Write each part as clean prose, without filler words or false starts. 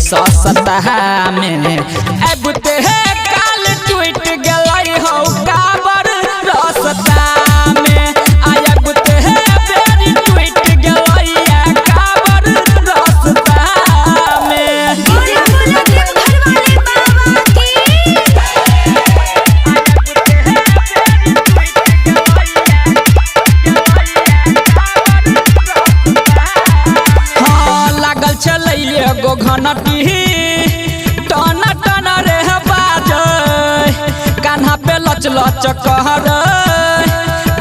सस्ता में अब ते काल टूट गई हो काबर रास्ता में अब ते बेरी टूट गई काबर रास्ता में। गो घनटी टन टन रे बाज कान्हा पे लच लच कहर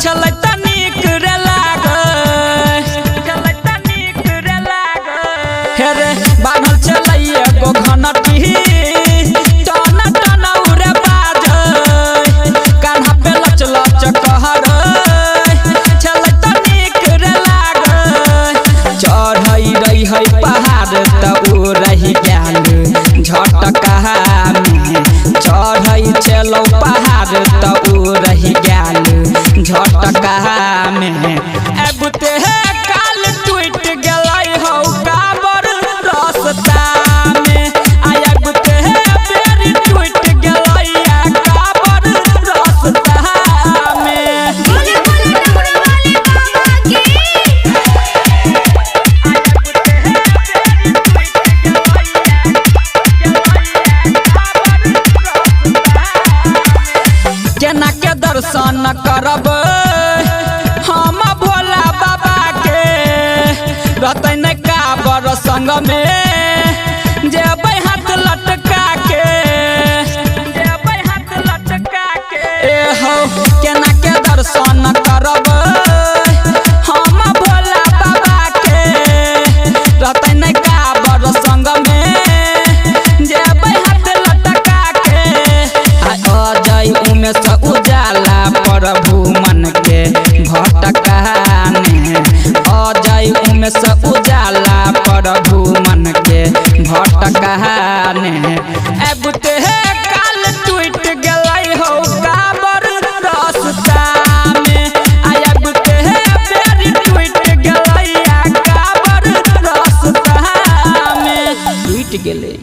चलै तनिक रे लाग हे रे बान्हल चलै गो घनटी टन टन रे बाज कान्हा पे लच लच कहर चलै तनिक रे लाग चढ़ई रही है पहाड़ तो रही गल झटका में चढ़ई चलो पहाड़ तो रही गल झटका में अब ते काल टूट गई हो काबर रास्ता में अब ते बेरी टूट गई काबर रास्ता में। केना के दर्शन करब हम भोला बाबा के रहते न काबर संग में जेबै हाथ लटका के ए हो केना के दर्शन करब हम भोला बाबा के रहते न काबर संग में जेबै हाथ लटका के अजय उमेश उजाला प्रभु मन के भटका ने अजय उमेश उजाला प्रभु मन के भटका ने अब ते काल टूट गई हो काबर रास्ता में अब ते बेरी टूट गई काबर रास्ता में टूट गेले।